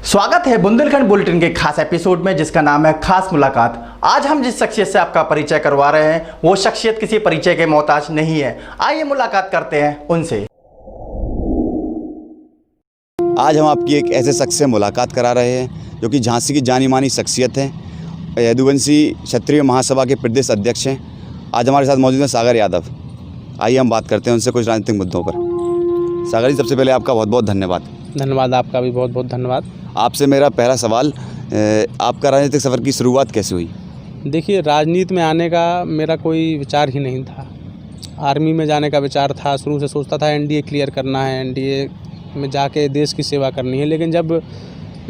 स्वागत है बुंदेलखंड बुलेटिन के खास एपिसोड में, जिसका नाम है खास मुलाकात। आज हम जिस शख्सियत से आपका परिचय करवा रहे हैं वो शख्सियत किसी परिचय के मोहताज नहीं है। आइए मुलाकात करते हैं उनसे। आज हम आपकी एक ऐसे शख्स से मुलाकात करा रहे हैं जो कि झांसी की जानी मानी शख्सियत हैं। यदुवंशी क्षत्रिय महासभा के प्रदेश अध्यक्ष हैं। आज हमारे साथ मौजूद हैं सागर यादव। आइए हम बात करते हैं उनसे कुछ राजनीतिक मुद्दों पर। सागर जी, सबसे पहले आपका बहुत बहुत धन्यवाद। धन्यवाद, आपका भी बहुत बहुत धन्यवाद। आपसे मेरा पहला सवाल, आपका राजनीतिक सफ़र की शुरुआत कैसे हुई? देखिए, राजनीति में आने का मेरा कोई विचार ही नहीं था। आर्मी में जाने का विचार था। शुरू से सोचता था एनडीए क्लियर करना है, एनडीए में जाके देश की सेवा करनी है। लेकिन जब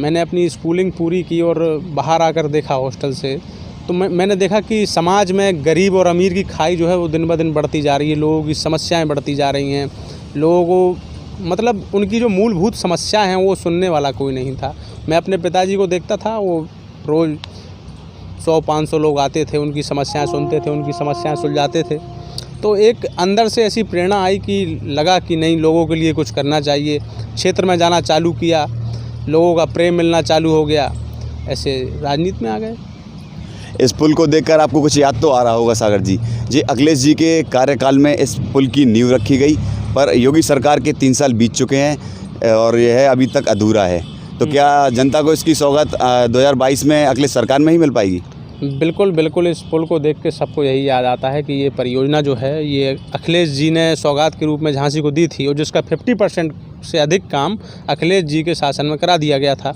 मैंने अपनी स्कूलिंग पूरी की और बाहर आकर देखा हॉस्टल से, तो मैंने देखा कि समाज में गरीब और अमीर की खाई जो है वो दिन ब दिन बढ़ती जा रही है। लोगों की समस्याएँ बढ़ती जा रही हैं। लोगों को मतलब उनकी जो मूलभूत समस्या हैं वो सुनने वाला कोई नहीं था। मैं अपने पिताजी को देखता था, वो रोज़ 100-500 लोग आते थे, उनकी समस्याएं सुनते थे, उनकी समस्याएं सुलझाते थे। तो एक अंदर से ऐसी प्रेरणा आई कि लगा कि नहीं, लोगों के लिए कुछ करना चाहिए। क्षेत्र में जाना चालू किया, लोगों का प्रेम मिलना चालू हो गया, ऐसे राजनीति में आ गए। इस पुल को देखकर आपको कुछ याद तो आ रहा होगा सागर जी। अखिलेश जी के कार्यकाल में इस पुल की नींव रखी गई, पर योगी सरकार के 3 साल बीत चुके हैं और यह अभी तक अधूरा है। तो क्या जनता को इसकी सौगात 2022 में अखिलेश सरकार में ही मिल पाएगी? बिल्कुल बिल्कुल। इस पुल को देख के सबको यही याद आता है कि ये परियोजना जो है ये अखिलेश जी ने सौगात के रूप में झांसी को दी थी, और जिसका 50% से अधिक काम अखिलेश जी के शासन में करा दिया गया था।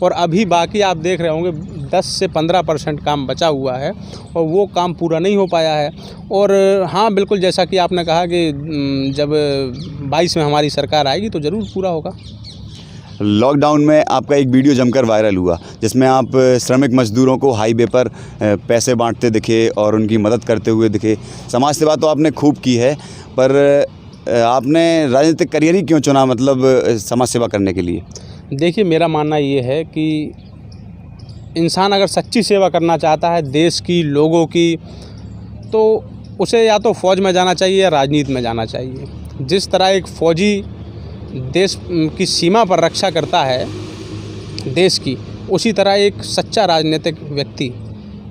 और अभी बाकी आप देख रहे होंगे 10 से 15% काम बचा हुआ है और वो काम पूरा नहीं हो पाया है। और हाँ, बिल्कुल जैसा कि आपने कहा कि जब 22 में हमारी सरकार आएगी तो ज़रूर पूरा होगा। लॉकडाउन में आपका एक वीडियो जमकर वायरल हुआ, जिसमें आप श्रमिक मजदूरों को हाईवे पर पैसे बांटते दिखे और उनकी मदद करते हुए दिखे। समाज सेवा तो आपने खूब की है, पर आपने राजनीतिक करियर ही क्यों चुना, मतलब समाज सेवा करने के लिए? देखिए, मेरा मानना ये है कि इंसान अगर सच्ची सेवा करना चाहता है देश की, लोगों की, तो उसे या तो फ़ौज में जाना चाहिए या राजनीति में जाना चाहिए। जिस तरह एक फ़ौजी देश की सीमा पर रक्षा करता है देश की, उसी तरह एक सच्चा राजनीतिक व्यक्ति,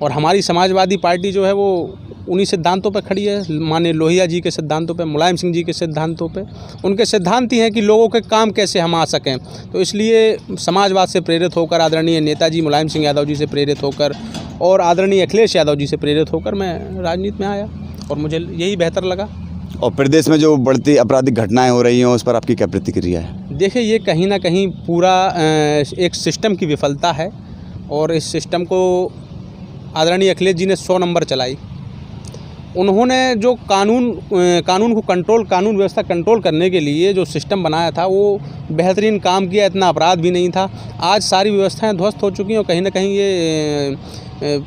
और हमारी समाजवादी पार्टी जो है वो उन्हीं सिद्धांतों पर खड़ी है। माननीय लोहिया जी के सिद्धांतों पे, मुलायम सिंह जी के सिद्धांतों पे। उनके सिद्धांत ही हैं कि लोगों के काम कैसे हम आ सकें। तो इसलिए समाजवाद से प्रेरित होकर, आदरणीय नेताजी मुलायम सिंह यादव जी से प्रेरित होकर और आदरणीय अखिलेश यादव जी से प्रेरित होकर मैं राजनीति में आया और मुझे यही बेहतर लगा। और प्रदेश में जो बढ़ती आपराधिक घटनाएं हो रही हैं उस पर आपकी क्या प्रतिक्रिया है? देखिए, ये कहीं ना कहीं पूरा एक सिस्टम की विफलता है, और इस सिस्टम को आदरणीय अखिलेश जी ने 100 नंबर चलाई। उन्होंने जो कानून व्यवस्था कंट्रोल करने के लिए जो सिस्टम बनाया था वो बेहतरीन काम किया। इतना अपराध भी नहीं था। आज सारी व्यवस्थाएं ध्वस्त हो चुकी हैं और कहीं ना कहीं ये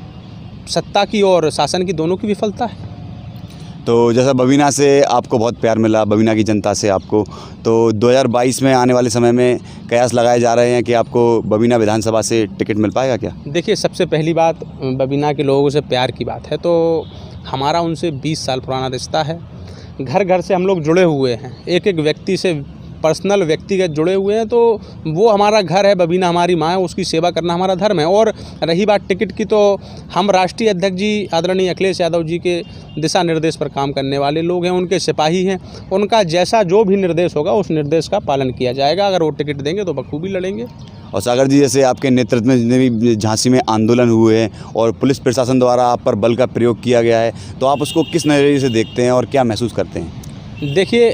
सत्ता की और शासन की दोनों की विफलता है। तो जैसा बबीना से आपको बहुत प्यार मिला, बबीना की जनता से आपको, तो 2022 में आने वाले समय में कयास लगाए जा रहे हैं कि आपको बबीना विधानसभा से टिकट मिल पाएगा क्या? देखिए, सबसे पहली बात, बबीना के लोगों से प्यार की बात है तो हमारा उनसे 20 साल पुराना रिश्ता है। घर घर से हम लोग जुड़े हुए हैं, एक एक व्यक्ति से पर्सनल व्यक्तिगत जुड़े हुए हैं। तो वो हमारा घर है, बबीना हमारी माँ है, उसकी सेवा करना हमारा धर्म है। और रही बात टिकट की, तो हम राष्ट्रीय अध्यक्ष जी आदरणीय अखिलेश यादव जी के दिशा निर्देश पर काम करने वाले लोग हैं, उनके सिपाही हैं। उनका जैसा जो भी निर्देश होगा उस निर्देश का पालन किया जाएगा। अगर वो टिकट देंगे तो बखूबी लड़ेंगे। और सागर जी, जैसे आपके नेतृत्व में जितने भी झांसी में आंदोलन हुए हैं और पुलिस प्रशासन द्वारा आप पर बल का प्रयोग किया गया है, तो आप उसको किस नज़रिए से देखते हैं और क्या महसूस करते हैं? देखिए,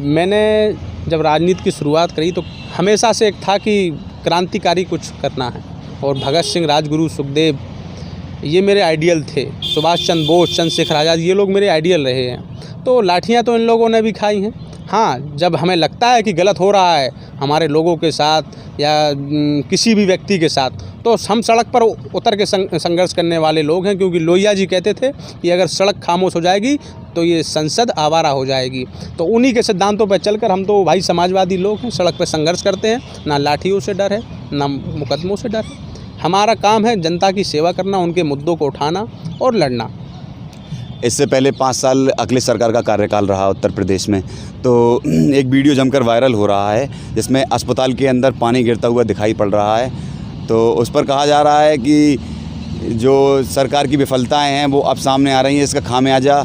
मैंने जब राजनीति की शुरुआत करी तो हमेशा से एक था कि क्रांतिकारी कुछ करना है, और भगत सिंह, राजगुरु, सुखदेव, ये मेरे आइडियल थे। सुभाष चंद्र बोस, चंद्रशेखर आज़ाद, ये लोग मेरे आइडियल रहे हैं। तो लाठियाँ तो इन लोगों ने भी खाई हैं। हाँ, जब हमें लगता है कि गलत हो रहा है हमारे लोगों के साथ या किसी भी व्यक्ति के साथ, तो हम सड़क पर उतर के संघर्ष करने वाले लोग हैं। क्योंकि लोहिया जी कहते थे कि अगर सड़क खामोश हो जाएगी तो ये संसद आवारा हो जाएगी। तो उन्हीं के सिद्धांतों पर चलकर हम तो भाई समाजवादी लोग हैं, सड़क पर संघर्ष करते हैं। ना लाठियों से डर है, ना मुकदमों से डर है। हमारा काम है जनता की सेवा करना, उनके मुद्दों को उठाना और लड़ना। इससे पहले 5 साल अखिलेश सरकार का कार्यकाल रहा उत्तर प्रदेश में। तो एक वीडियो जमकर वायरल हो रहा है जिसमें अस्पताल के अंदर पानी गिरता हुआ दिखाई पड़ रहा है। तो उस पर कहा जा रहा है कि जो सरकार की विफलताएं हैं वो अब सामने आ रही हैं, इसका खामियाजा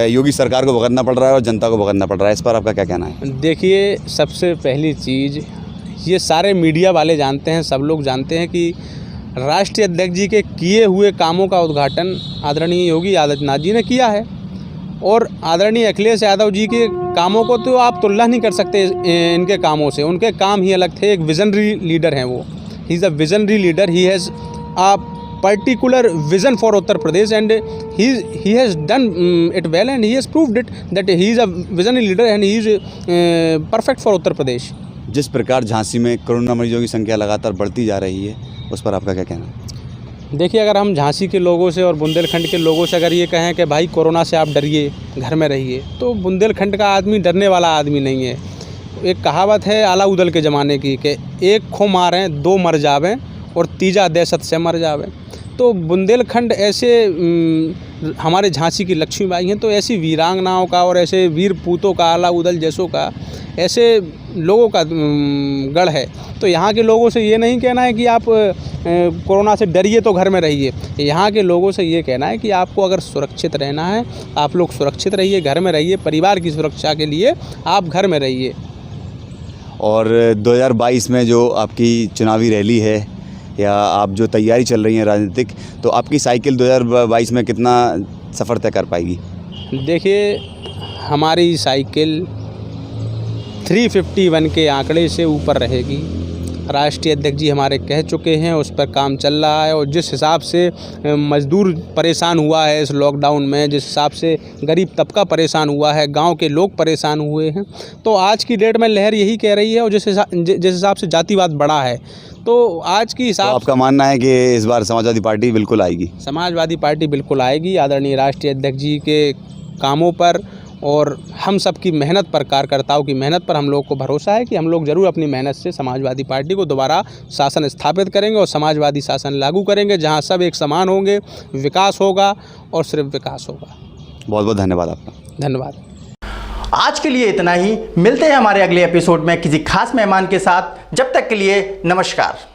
योगी सरकार को भुगतना पड़ रहा है और जनता को भुगतना पड़ रहा है। इस पर आपका क्या कहना है? देखिए, सबसे पहली चीज़ ये सारे मीडिया वाले जानते हैं, सब लोग जानते हैं कि राष्ट्रीय अध्यक्ष जी के किए हुए कामों का उद्घाटन आदरणीय योगी आदित्यनाथ जी ने किया है और आदरणीय अखिलेश यादव जी के कामों को तो आप तुलना नहीं कर सकते इनके कामों से। उनके काम ही अलग थे। एक विजनरी लीडर हैं वो। He is a visionary leader. He has a particular vision for Uttar Pradesh and he has done it well and he has proved it that he is a visionary leader and he is perfect for Uttar Pradesh. जिस प्रकार झांसी में corona मरीजों की संख्या लगातार बढ़ती जा रही है, उस पर आपका क्या कहना है? देखिए, अगर हम झांसी के लोगों से और बुंदेलखंड के लोगों से अगर ये कहें कि भाई कोरोना से आप डरिए, घर में रहिए, तो बुंदेलखंड का आदमी डरने वाला आदमी नहीं है। एक कहावत है आला उदल के ज़माने की कि एक खो मारें दो मर जावें और तीजा दहशत से मर जावें। तो बुंदेलखंड ऐसे हमारे झांसी की लक्ष्मीबाई हैं, तो ऐसी वीरांगनाओं का और ऐसे वीर पूतों का, आला उदल जैसों का, ऐसे लोगों का गढ़ है। तो यहाँ के लोगों से ये नहीं कहना है कि आप कोरोना से डरिए तो घर में रहिए। यहाँ के लोगों से ये कहना है कि आपको अगर सुरक्षित रहना है, आप लोग सुरक्षित रहिए, घर में रहिए, परिवार की सुरक्षा के लिए आप घर में रहिए। और 2022 में जो आपकी चुनावी रैली है या आप जो तैयारी चल रही है राजनीतिक, तो आपकी साइकिल 2022 में कितना सफ़र तय कर पाएगी? देखिए, हमारी साइकिल 351 के आंकड़े से ऊपर रहेगी। राष्ट्रीय अध्यक्ष जी हमारे कह चुके हैं, उस पर काम चल रहा है। और जिस हिसाब से मज़दूर परेशान हुआ है इस लॉकडाउन में, जिस हिसाब से गरीब तबका परेशान हुआ है, गांव के लोग परेशान हुए हैं, तो आज की डेट में लहर यही कह रही है। और जिस हिसाब से जातिवाद बढ़ा है, तो आज की हिसाब तो आपका मानना है कि इस बार समाजवादी पार्टी बिल्कुल आएगी? समाजवादी पार्टी बिल्कुल आएगी। आदरणीय राष्ट्रीय अध्यक्ष जी के कामों पर और हम सब की मेहनत पर, कार्यकर्ताओं की मेहनत पर हम लोग को भरोसा है कि हम लोग ज़रूर अपनी मेहनत से समाजवादी पार्टी को दोबारा शासन स्थापित करेंगे और समाजवादी शासन लागू करेंगे, जहां सब एक समान होंगे, विकास होगा और सिर्फ विकास होगा। बहुत बहुत धन्यवाद आपका। धन्यवाद। आज के लिए इतना ही। मिलते हैं हमारे अगले एपिसोड में किसी खास मेहमान के साथ। जब तक के लिए नमस्कार।